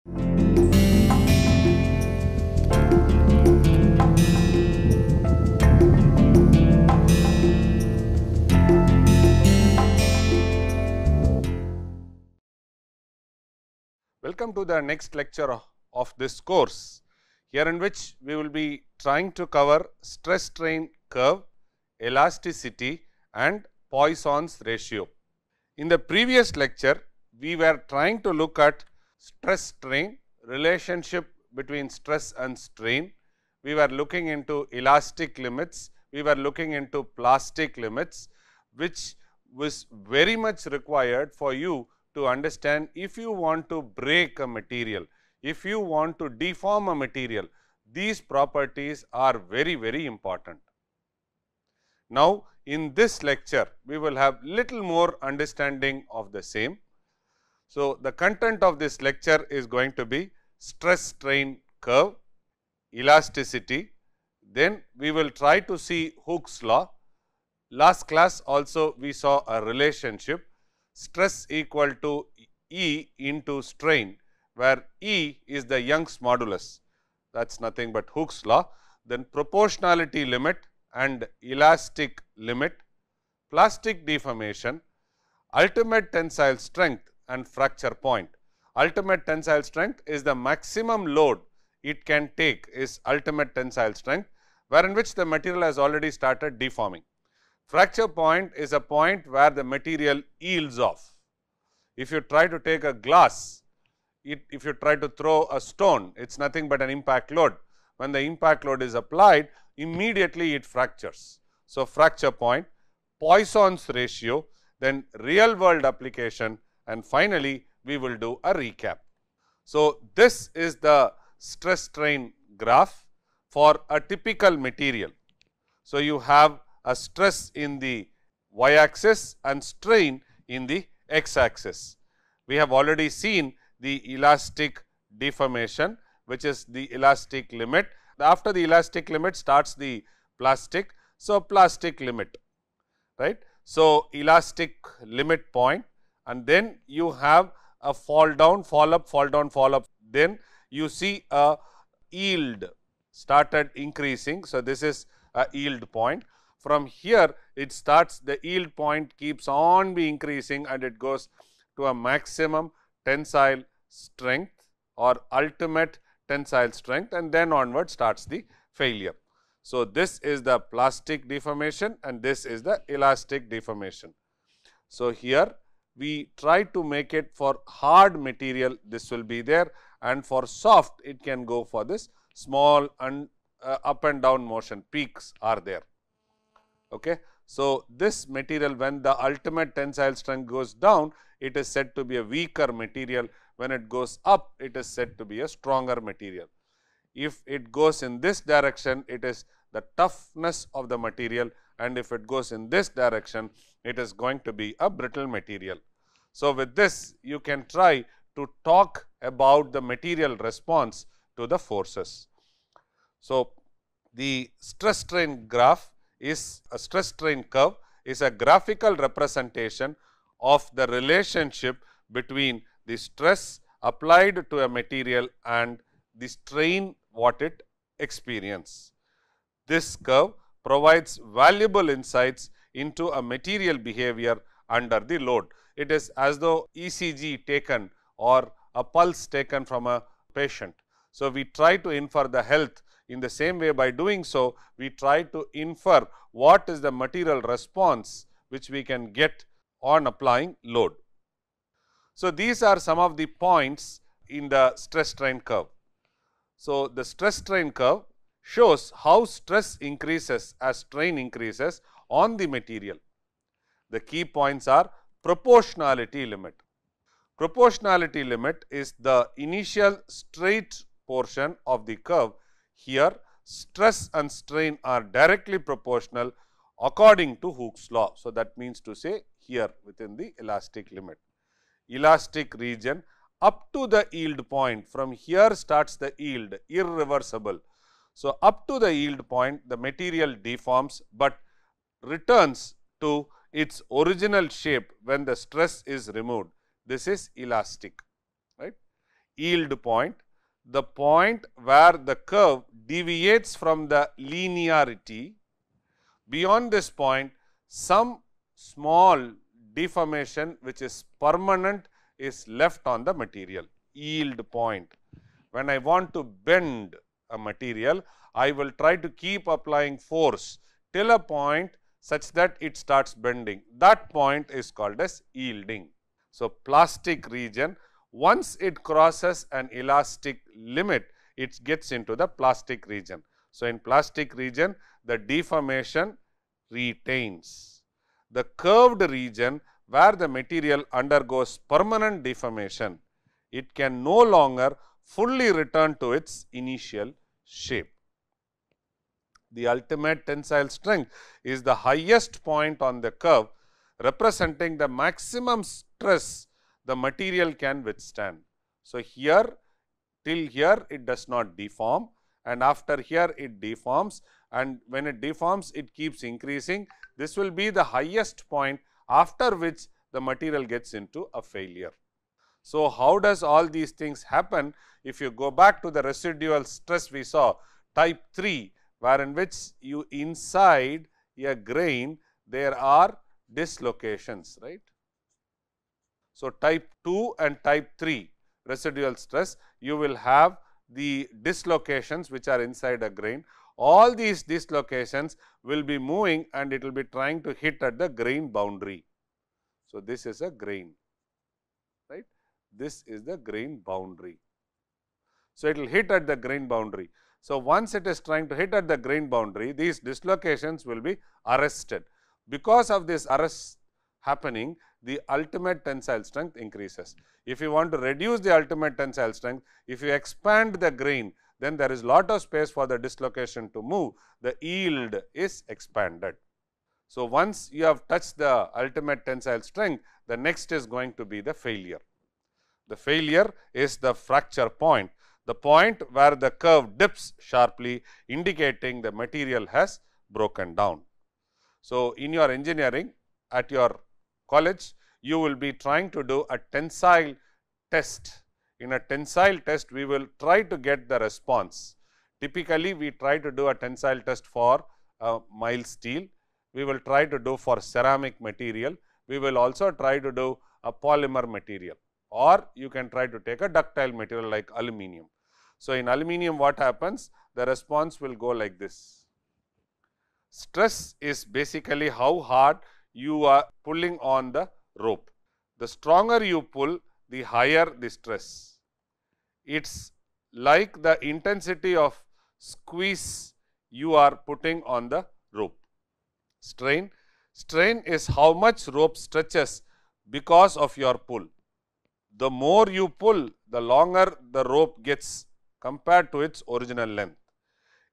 Welcome to the next lecture of this course, here in which we will be trying to cover stress strain curve, elasticity and Poisson's ratio. In the previous lecture, we were trying to look at stress strain, relationship between stress and strain. We were looking into elastic limits, we were looking into plastic limits, which was very much required for you to understand if you want to break a material, if you want to deform a material, these properties are very important. Now, in this lecture, we will have little more understanding of the same. So, the content of this lecture is going to be stress strain curve, elasticity, then we will try to see Hooke's law. Last class also we saw a relationship, stress equal to E into strain, where E is the Young's modulus, that is nothing but Hooke's law. Then proportionality limit and elastic limit, plastic deformation, ultimate tensile strength and fracture point. Ultimate tensile strength is the maximum load it can take is ultimate tensile strength, wherein which the material has already started deforming. Fracture point is a point where the material yields off. If you try to take a glass, if you try to throw a stone, it is nothing but an impact load. When the impact load is applied, immediately it fractures. So, fracture point, Poisson's ratio, then real world application, and finally, we will do a recap. So, this is the stress strain graph for a typical material. So, you have a stress in the y axis and strain in the x axis. We have already seen the elastic deformation, which is the elastic limit. After the elastic limit starts the plastic. So, plastic limit, right. So, elastic limit point, and then you have a fall down, fall up, fall down, fall up. Then you see a yield started increasing. So, this is a yield point. From here it starts, the yield point keeps on be increasing and it goes to a maximum tensile strength or ultimate tensile strength, and then onward starts the failure. So, this is the plastic deformation and this is the elastic deformation. So, here we try to make it for hard material, this will be there, and for soft it can go for this small and up and down motion, peaks are there. Okay. So, this material, when the ultimate tensile strength goes down, it is said to be a weaker material. When it goes up, it is said to be a stronger material. If it goes in this direction, it is the toughness of the material, and if it goes in this direction, it is going to be a brittle material. So, with this you can try to talk about the material response to the forces. So, the stress strain graph is a stress strain curve is a graphical representation of the relationship between the stress applied to a material and the strain what it experiences. This curve provides valuable insights into a material behavior under the load. It is as though ECG taken or a pulse taken from a patient. So, we try to infer the health. In the same way, by doing so, we try to infer what is the material response which we can get on applying load. So, these are some of the points in the stress strain curve. So, the stress strain curve shows how stress increases as strain increases on the material. The key points are proportionality limit. Proportionality limit is the initial straight portion of the curve. Here, stress and strain are directly proportional according to Hooke's law. So, that means to say here within the elastic limit. Elastic region up to the yield point, from here starts the yield, irreversible. So, up to the yield point the material deforms, but returns to its original shape when the stress is removed. This is elastic, right. yield point, the point where the curve deviates from the linearity. Beyond this point, some small deformation which is permanent is left on the material, yield point. When I want to bend a material, I will try to keep applying force till a point such that it starts bending. That point is called as yielding. So, plastic region, once it crosses an elastic limit, it gets into the plastic region. So, in plastic region, the deformation retains. The curved region where the material undergoes permanent deformation, it can no longer fully return to its initial shape. The ultimate tensile strength is the highest point on the curve, representing the maximum stress the material can withstand. So, here till here it does not deform, and after here it deforms, and when it deforms it keeps increasing. This will be the highest point, after which the material gets into a failure. So, how does all these things happen? If you go back to the residual stress we saw type 3, where in which you inside a grain there are dislocations, right. So, type 2 and type 3 residual stress, you will have the dislocations which are inside a grain. All these dislocations will be moving and it will be trying to hit at the grain boundary. So, this is a grain, right. This is the grain boundary. So, it will hit at the grain boundary. So, once it is trying to hit at the grain boundary, these dislocations will be arrested. Because of this arrest happening, the ultimate tensile strength increases. If you want to reduce the ultimate tensile strength, if you expand the grain, then there is lot of space for the dislocation to move, the yield is expanded. So, once you have touched the ultimate tensile strength, the next is going to be the failure. The failure is the fracture point, the point where the curve dips sharply, indicating the material has broken down. So, in your engineering at your college, you will be trying to do a tensile test. In a tensile test, we will try to get the response. Typically, we try to do a tensile test for mild steel. We will try to do for ceramic material. We will also try to do a polymer material, or you can try to take a ductile material like aluminum. So, in aluminum what happens? The response will go like this. Stress is basically how hard you are pulling on the rope. The stronger you pull, the higher the stress. It's like the intensity of squeeze you are putting on the rope. Strain is how much rope stretches because of your pull. The more you pull, the longer the rope gets compared to its original length.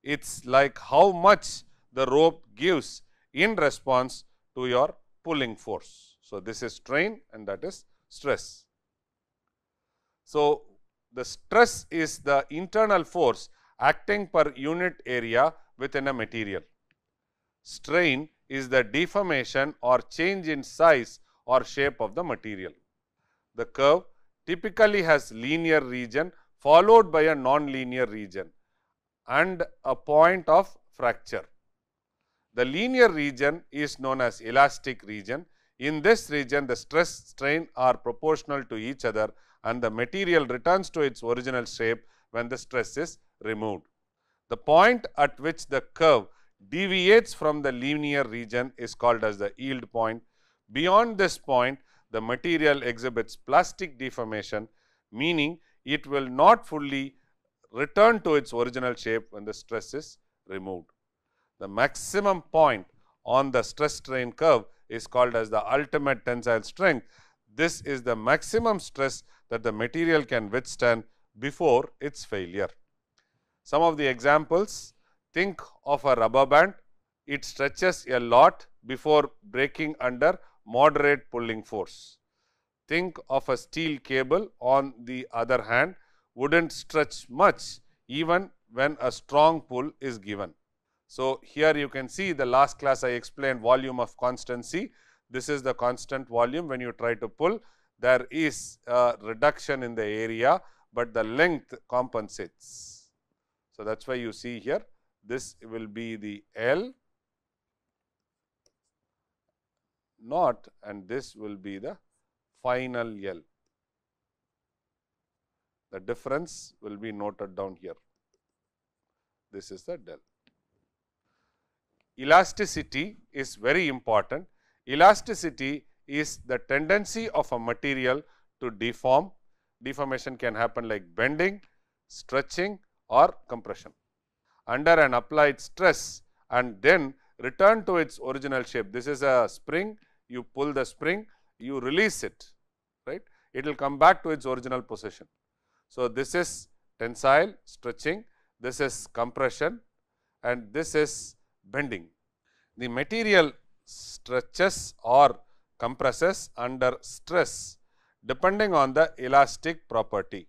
It's like how much the rope gives in response to your pulling force. So, this is strain and that is stress. So, the stress is the internal force acting per unit area within a material. Strain is the deformation or change in size or shape of the material. The curve typically has linear region followed by a non-linear region and a point of fracture. The linear region is known as elastic region. In this region, the stress strain are proportional to each other and the material returns to its original shape when the stress is removed. The point at which the curve deviates from the linear region is called as the yield point. Beyond this point, the material exhibits plastic deformation, meaning it will not fully return to its original shape when the stress is removed. The maximum point on the stress strain curve is called as the ultimate tensile strength. This is the maximum stress that the material can withstand before its failure. Some of the examples: think of a rubber band, it stretches a lot before breaking under moderate pulling force. Think of a steel cable, on the other hand, wouldn't stretch much even when a strong pull is given. So, here you can see the last class I explained volume of constancy. This is the constant volume. When you try to pull, there is a reduction in the area, but the length compensates. So, that is why you see here this will be the L naught and this will be the final L. The difference will be noted down here. This is the del. Elasticity is very important. Elasticity is the tendency of a material to deform. Deformation can happen like bending, stretching or compression under an applied stress and then return to its original shape. This is a spring, you pull the spring, you release it, right? It will come back to its original position. So, this is tensile, stretching, this is compression and this is bending. The material stretches or compresses under stress depending on the elastic property.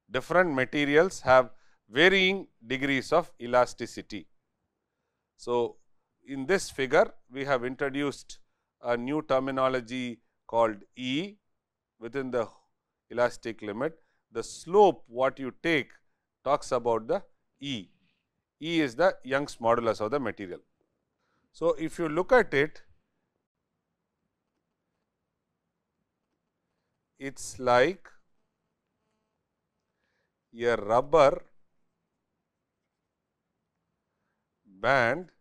Different materials have varying degrees of elasticity. So, in this figure we have introduced a new terminology called E within the elastic limit. The slope what you take talks about the E. E is the Young's modulus of the material. So, if you look at it, it is like a rubber band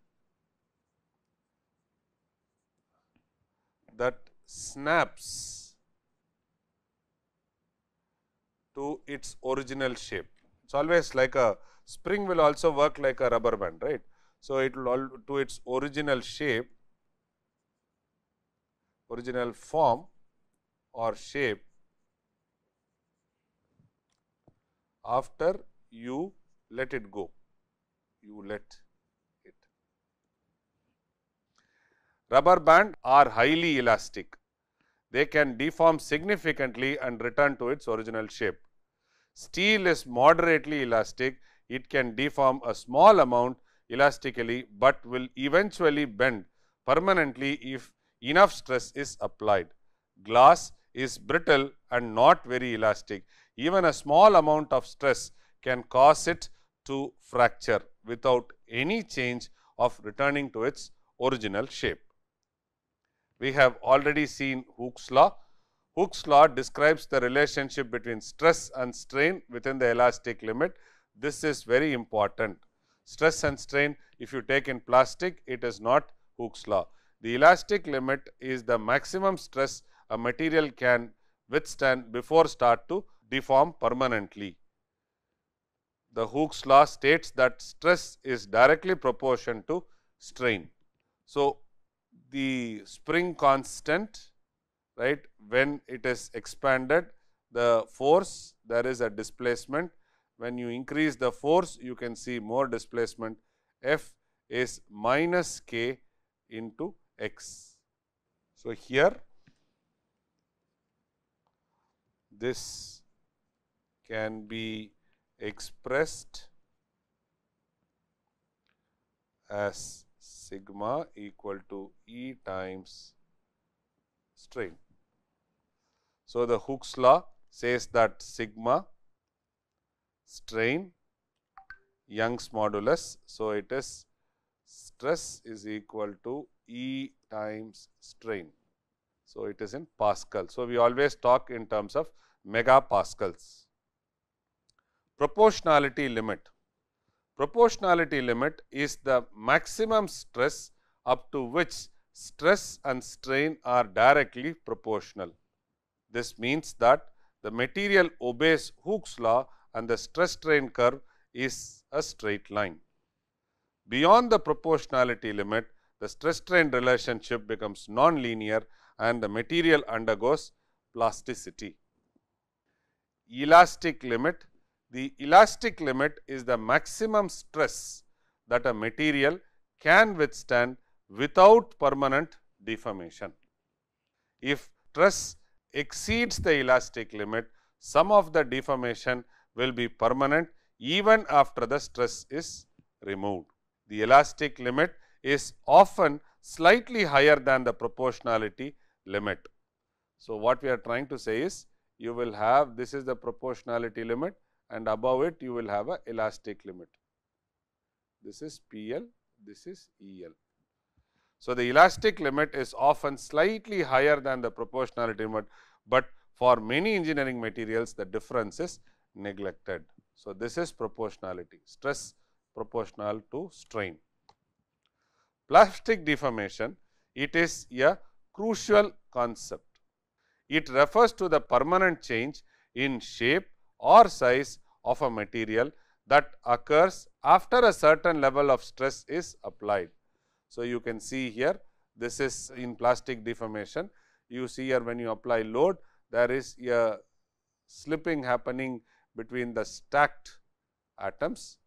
that snaps to its original shape. It is always like a spring will also work like a rubber band, right. So, it will all to its original shape, original form or shape after you let it go, you let it. Rubber band are highly elastic. They can deform significantly and return to its original shape. Steel is moderately elastic. It can deform a small amount elastically, but will eventually bend permanently if enough stress is applied. Glass is brittle and not very elastic. Even a small amount of stress can cause it to fracture without any change of returning to its original shape. We have already seen Hooke's law. Hooke's law describes the relationship between stress and strain within the elastic limit. This is very important. Stress and strain, if you take in plastic, it is not Hooke's law. The elastic limit is the maximum stress a material can withstand before start to deform permanently. The Hooke's law states that stress is directly proportional to strain. So, the spring constant, right, when it is expanded, the force, there is a displacement. When you increase the force, you can see more displacement. F is minus k into x. So, here this can be expressed as sigma equal to E times strain. So, the Hooke's law says that sigma strain Young's modulus. So, it is stress is equal to E times strain. So, it is in Pascal. So, we always talk in terms of megapascals. Proportionality limit. Proportionality limit is the maximum stress up to which stress and strain are directly proportional. This means that the material obeys Hooke's law and the stress strain curve is a straight line. Beyond the proportionality limit, the stress strain relationship becomes non-linear and the material undergoes plasticity. Elastic limit. The elastic limit is the maximum stress that a material can withstand without permanent deformation. If stress exceeds the elastic limit, some of the deformation will be permanent even after the stress is removed. The elastic limit is often slightly higher than the proportionality limit. So, what we are trying to say is, you will have, this is the proportionality limit, and above it you will have a elastic limit. This is PL, this is EL. So, the elastic limit is often slightly higher than the proportionality limit, but for many engineering materials the difference is neglected. So, this is proportionality, stress proportional to strain. Plastic deformation, it is a crucial concept. It refers to the permanent change in shape or size of a material that occurs after a certain level of stress is applied. So, you can see here, this is in plastic deformation. You see here, when you apply load, there is a slipping happening between the stacked atoms,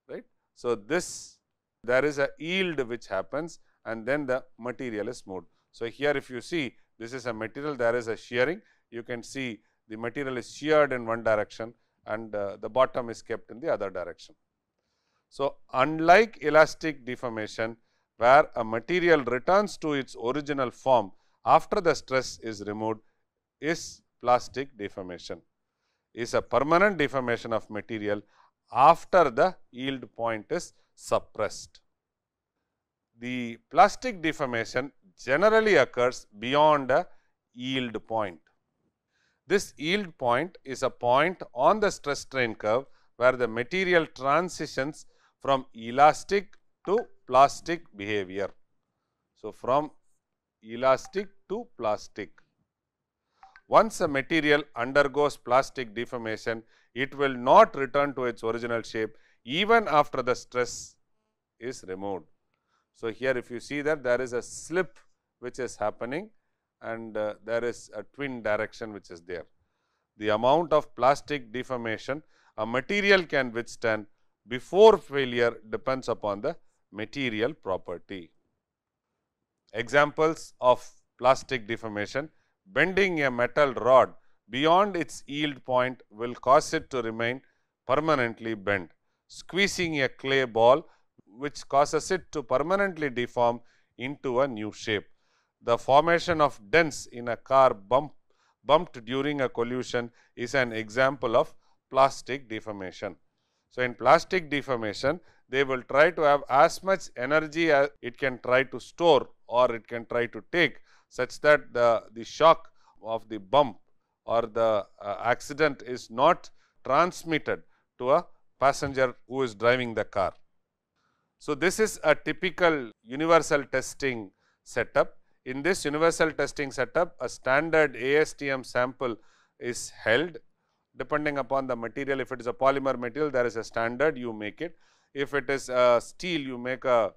right. So, this there is a yield which happens and then the material is moved. So, here if you see, this is a material, there is a shearing, you can see the material is sheared in one direction and the bottom is kept in the other direction. So, unlike elastic deformation, where a material returns to its original form after the stress is removed, is plastic deformation, is a permanent deformation of material after the yield point is suppressed. The plastic deformation generally occurs beyond a yield point. This yield point is a point on the stress strain curve where the material transitions from elastic to plastic behavior. So, from elastic to plastic. Once a material undergoes plastic deformation, it will not return to its original shape even after the stress is removed. So, here if you see that there is a slip which is happening and there is a twin direction which is there. The amount of plastic deformation a material can withstand before failure depends upon the material property. Examples of plastic deformation: bending a metal rod beyond its yield point will cause it to remain permanently bent. Squeezing a clay ball, which causes it to permanently deform into a new shape. The formation of dents in a car bumped during a collision is an example of plastic deformation. So, in plastic deformation, they will try to have as much energy as it can try to store or it can try to take, such that the shock of the bump or the accident is not transmitted to a passenger who is driving the car. So, this is a typical universal testing setup. In this universal testing setup, a standard ASTM sample is held depending upon the material. If it is a polymer material, there is a standard, you make it. If it is steel, you make a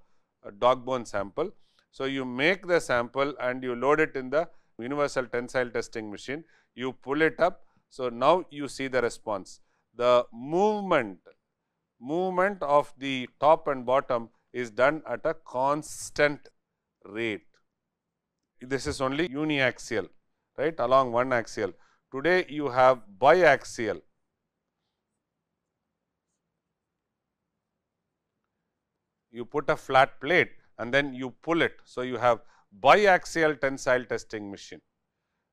dog bone sample. So, you make the sample and you load it in the universal tensile testing machine, you pull it up. So, now you see the response. The movement of the top and bottom is done at a constant rate. This is only uniaxial, right, along one axial. Today you have biaxial. You put a flat plate and then you pull it. So, you have biaxial tensile testing machine,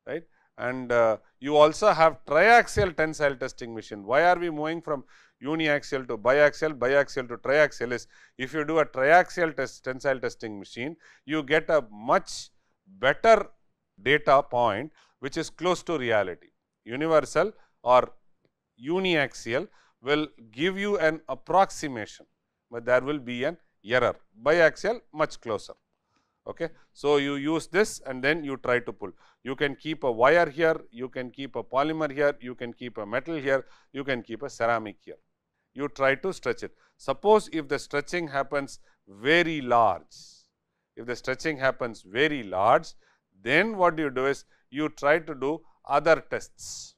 right, and you also have triaxial tensile testing machine. Why are we moving from uniaxial to biaxial, biaxial to triaxial? Is if you do a triaxial tensile testing machine, you get a much better data point which is close to reality. Universal or uniaxial will give you an approximation, but there will be an error. Biaxial much closer. Okay. So, you use this and then you try to pull. You can keep a wire here, you can keep a polymer here, you can keep a metal here, you can keep a ceramic here. You try to stretch it. Suppose if the stretching happens very large, then what you do is you try to do other tests.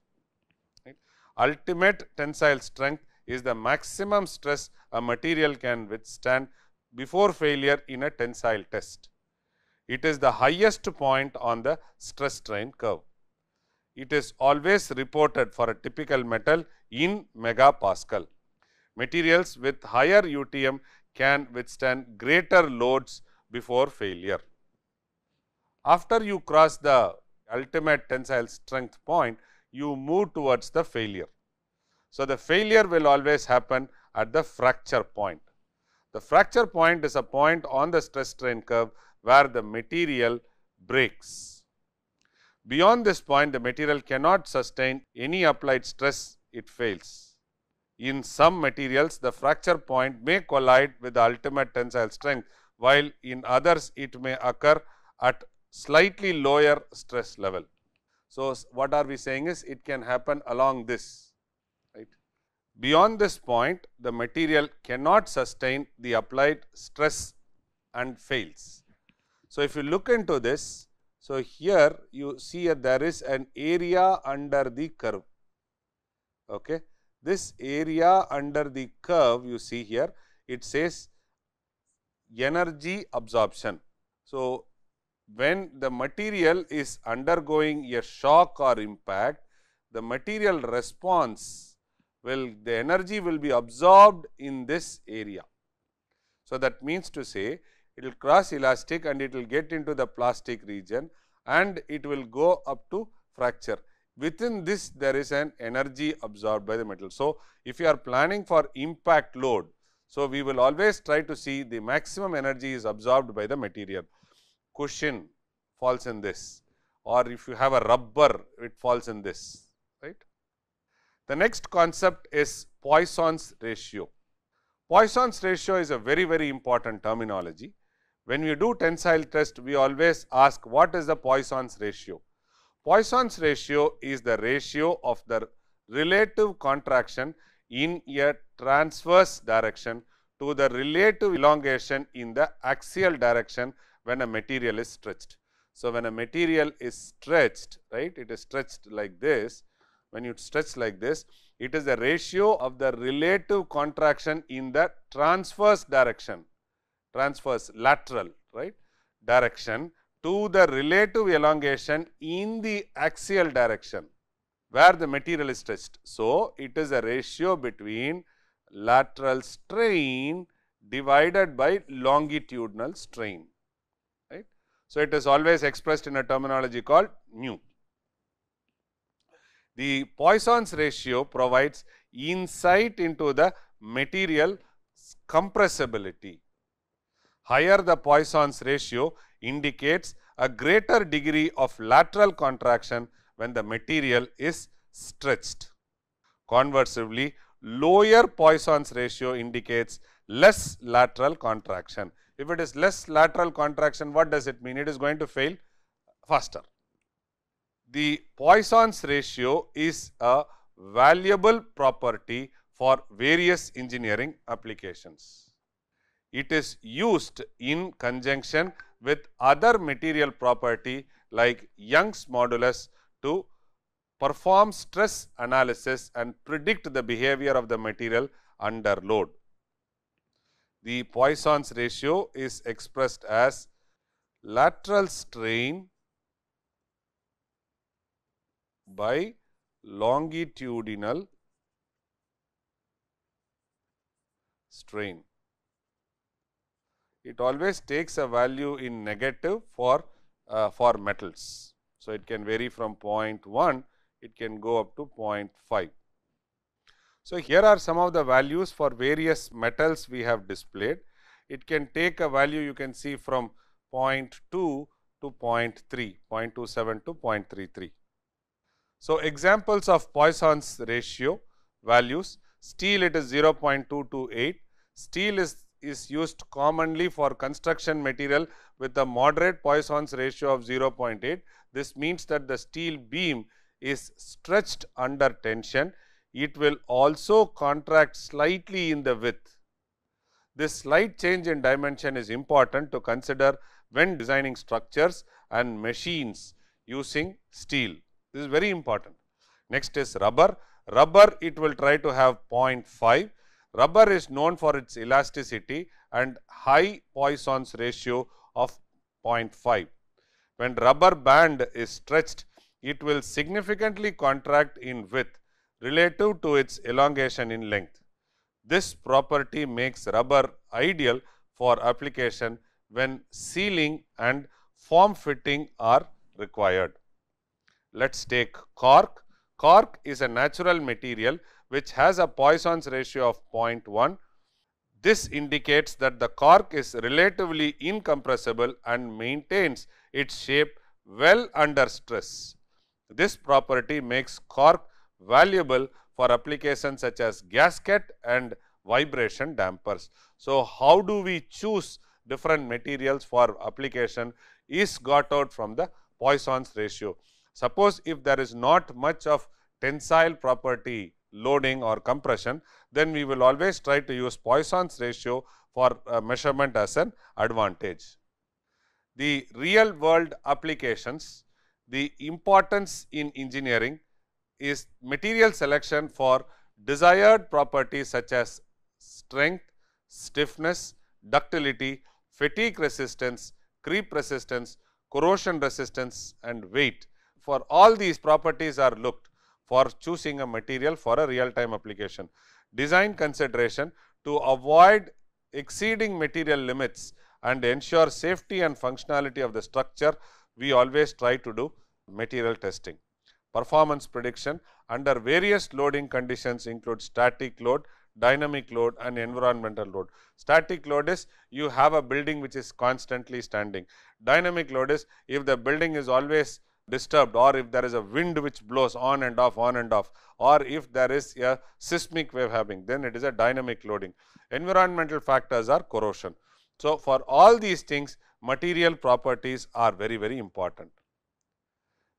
Right. Ultimate tensile strength is the maximum stress a material can withstand before failure in a tensile test. It is the highest point on the stress strain curve. It is always reported for a typical metal in megapascal. Materials with higher UTM can withstand greater loads before failure. After you cross the ultimate tensile strength point, you move towards the failure. So, the failure will always happen at the fracture point. The fracture point is a point on the stress strain curve where the material breaks. Beyond this point, the material cannot sustain any applied stress, it fails. In some materials, the fracture point may collide with the ultimate tensile strength, while in others it may occur at slightly lower stress level. So, what are we saying is it can happen along this, right. Beyond this point, the material cannot sustain the applied stress and fails. So, if you look into this, so here you see there is an area under the curve. Okay. This area under the curve you see here, it says energy absorption. So, when the material is undergoing a shock or impact, the material response the energy will be absorbed in this area. So, that means to say it will cross elastic and it will get into the plastic region and it will go up to fracture. Within this there is an energy absorbed by the metal. So, if you are planning for impact load, so we will always try to see the maximum energy is absorbed by the material. Cushion falls in this, or if you have a rubber, it falls in this, right. The next concept is Poisson's ratio. Poisson's ratio is a very important terminology. When we do tensile test, we always ask what is the Poisson's ratio. Poisson's ratio is the ratio of the relative contraction in a transverse direction to the relative elongation in the axial direction when a material is stretched. So, when a material is stretched, right, it is stretched like this. When you stretch like this, it is the ratio of the relative contraction in the transverse direction, transverse lateral, right, direction to the relative elongation in the axial direction where the material is stretched. So, it is a ratio between lateral strain divided by longitudinal strain, right. So, it is always expressed in a terminology called mu. The Poisson's ratio provides insight into the material compressibility. Higher the Poisson's ratio indicates a greater degree of lateral contraction when the material is stretched. Conversely, lower Poisson's ratio indicates less lateral contraction. If it is less lateral contraction, what does it mean? It is going to fail faster. The Poisson's ratio is a valuable property for various engineering applications. It is used in conjunction with other material property like Young's modulus to perform stress analysis and predict the behavior of the material under load. The Poisson's ratio is expressed as lateral strain by longitudinal strain. It always takes a value in negative for metals. So, it can vary from 0.1, it can go up to 0.5. So, here are some of the values for various metals we have displayed. It can take a value you can see from 0.2 to 0.3, 0.27 to 0.33. So, examples of Poisson's ratio values: steel, it is 0.228. Steel is used commonly for construction material with a moderate Poisson's ratio of 0.8. This means that the steel beam is stretched under tension. It will also contract slightly in the width. This slight change in dimension is important to consider when designing structures and machines using steel. This is very important. Next is rubber. Rubber, it will try to have 0.5. Rubber is known for its elasticity and high Poisson's ratio of 0.5. When rubber band is stretched, it will significantly contract in width relative to its elongation in length. This property makes rubber ideal for application when sealing and form fitting are required. Let us take cork. Cork is a natural material which has a Poisson's ratio of 0.1. This indicates that the cork is relatively incompressible and maintains its shape well under stress. This property makes cork valuable for applications such as gasket and vibration dampers. So, how do we choose different materials for application is got out from the Poisson's ratio. Suppose if there is not much of tensile property loading or compression, then we will always try to use Poisson's ratio for measurement as an advantage. The real world applications, the importance in engineering is material selection for desired properties such as strength, stiffness, ductility, fatigue resistance, creep resistance, corrosion resistance and weight. For all these properties are looked for choosing a material for a real time application. Design consideration to avoid exceeding material limits and ensure safety and functionality of the structure, we always try to do material testing. Performance prediction under various loading conditions include static load, dynamic load and environmental load. Static load is you have a building which is constantly standing. Dynamic load is if the building is always disturbed, or if there is a wind which blows on and off, or if there is a seismic wave happening, then it is a dynamic loading. Environmental factors are corrosion. So, for all these things, material properties are very, very important.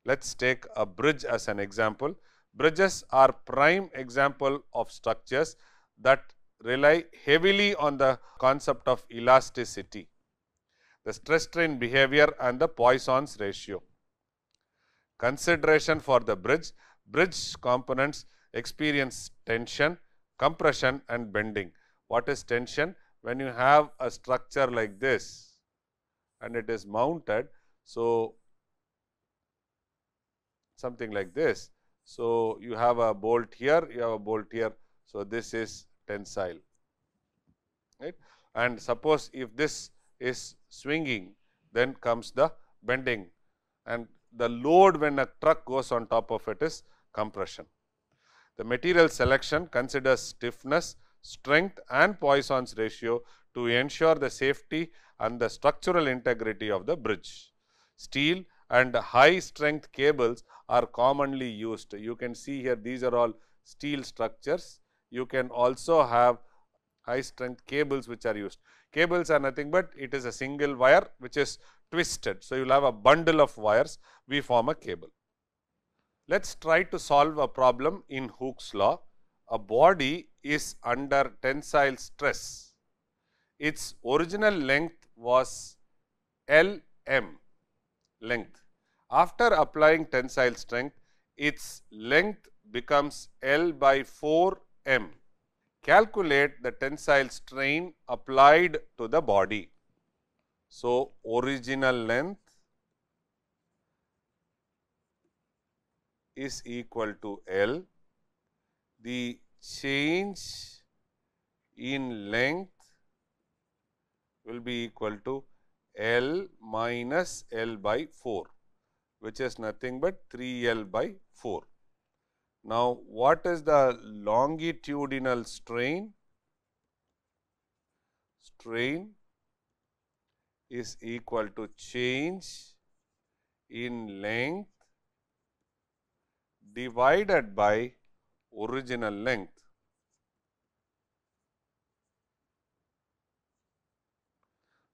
Let us take a bridge as an example. Bridges are prime example of structures that rely heavily on the concept of elasticity, the stress strain behavior and the Poisson's ratio. Consideration for the bridge components experience tension, compression and bending. What is tension? When you have a structure like this and it is mounted, so something like this. So, you have a bolt here, you have a bolt here. So, this is tensile, right. And suppose if this is swinging, then comes the bending, and the load when a truck goes on top of it is compression. The material selection considers stiffness, strength and Poisson's ratio to ensure the safety and the structural integrity of the bridge. Steel and high strength cables are commonly used. You can see here these are all steel structures. You can also have high strength cables which are used. Cables are nothing but it is a single wire which is twisted. So, you will have a bundle of wires, we form a cable. Let us try to solve a problem in Hooke's law. A body is under tensile stress. Its original length was Lm length. After applying tensile strength, its length becomes L by 4m. Calculate the tensile strain applied to the body. So, original length is equal to L. The change in length will be equal to L minus L by 4, which is nothing but 3L by 4. Now, what is the longitudinal strain? Strain is equal to change in length divided by original length,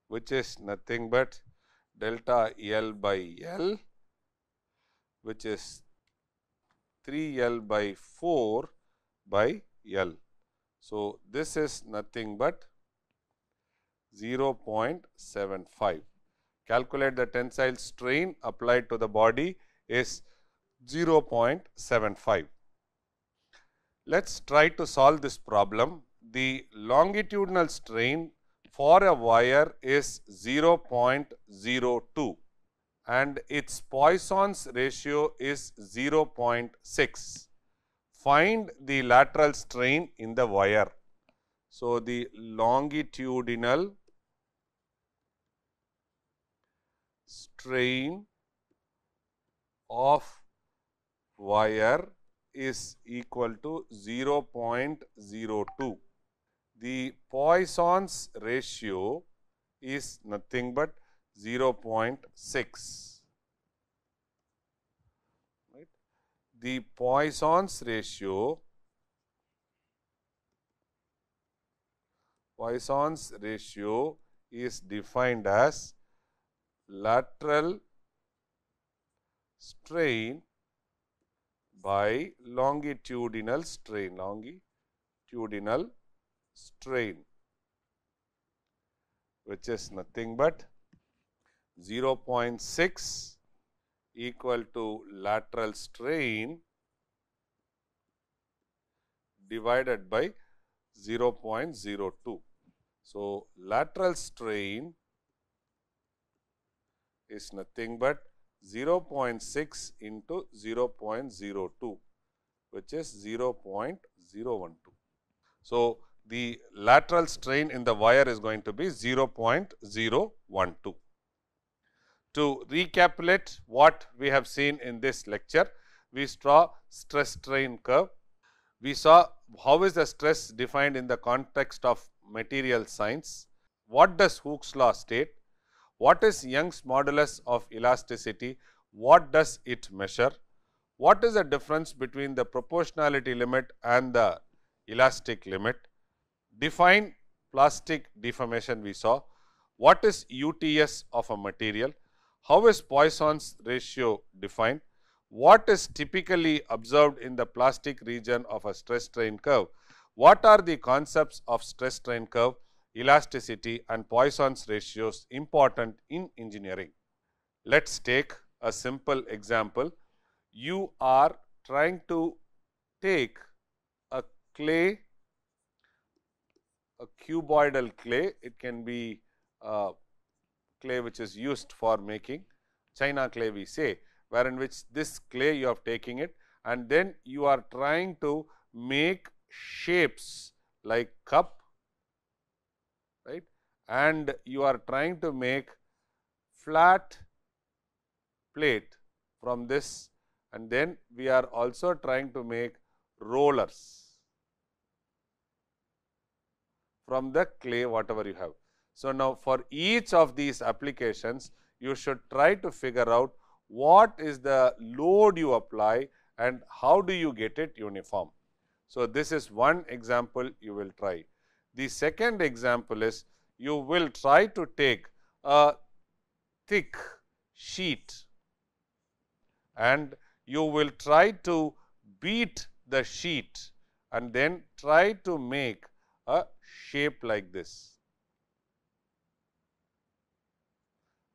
which is nothing but delta L by L, which is 3L by 4 by L. So, this is nothing but 0.75. Calculate the tensile strain applied to the body is 0.75. Let us try to solve this problem. The longitudinal strain for a wire is 0.02 and its Poisson's ratio is 0.6. Find the lateral strain in the wire. So, the longitudinal strain of wire is equal to 0.02. The Poisson's ratio is nothing but 0.6. Right? The Poisson's ratio is defined as lateral strain by longitudinal strain, which is nothing but 0.6 equal to lateral strain divided by 0.02. So, lateral strain is nothing but 0.6 into 0.02, which is 0.012. So, the lateral strain in the wire is going to be 0.012. To recapitulate what we have seen in this lecture, we saw stress strain curve. We saw how is the stress defined in the context of material science. What does Hooke's law state? What is Young's modulus of elasticity? What does it measure? What is the difference between the proportionality limit and the elastic limit? Define plastic deformation we saw. What is UTS of a material? How is Poisson's ratio defined? What is typically observed in the plastic region of a stress strain curve? What are the concepts of stress strain curve, elasticity and Poisson's ratios important in engineering? Let us take a simple example. You are trying to take a clay, a cuboidal clay. It can be clay which is used for making China clay, we say, wherein which this clay you are taking it and then you are trying to make shapes like cup, right, and you are trying to make flat plate from this, and then we are also trying to make rollers from the clay whatever you have. So, now for each of these applications you should try to figure out what is the load you apply and how do you get it uniform. So, this is one example you will try. The second example is you will try to take a thick sheet and you will try to beat the sheet and then try to make a shape like this.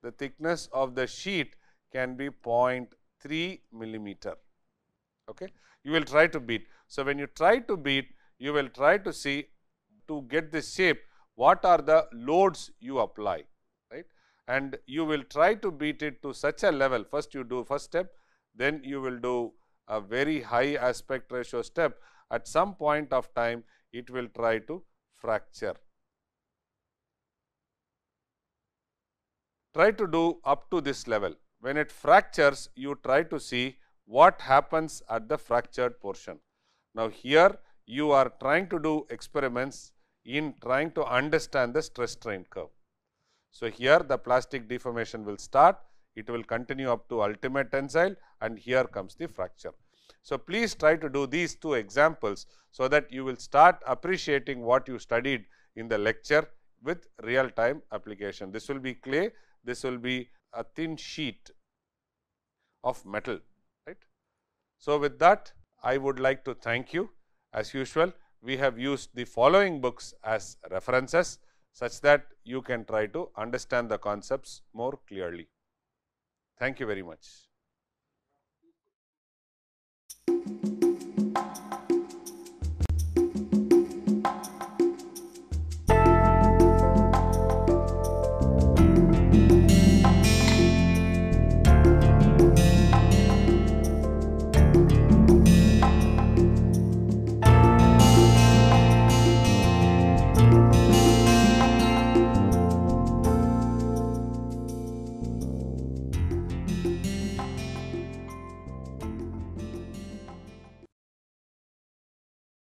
The thickness of the sheet can be 0.3 millimeter. Okay. You will try to beat. So, when you try to beat, you will try to see to get this shape what are the loads you apply, right, and you will try to beat it to such a level. First you do first step, then you will do a very high aspect ratio step. At some point of time it will try to fracture. Try to do up to this level. When it fractures, you try to see what happens at the fractured portion. Now, here you are trying to do experiments in trying to understand the stress strain curve. So, here the plastic deformation will start, it will continue up to ultimate tensile and here comes the fracture. So, please try to do these two examples so that you will start appreciating what you studied in the lecture with real time application. This will be clay, this will be a thin sheet of metal, right. So, with that I would like to thank you. As usual, we have used the following books as references such that you can try to understand the concepts more clearly. Thank you very much.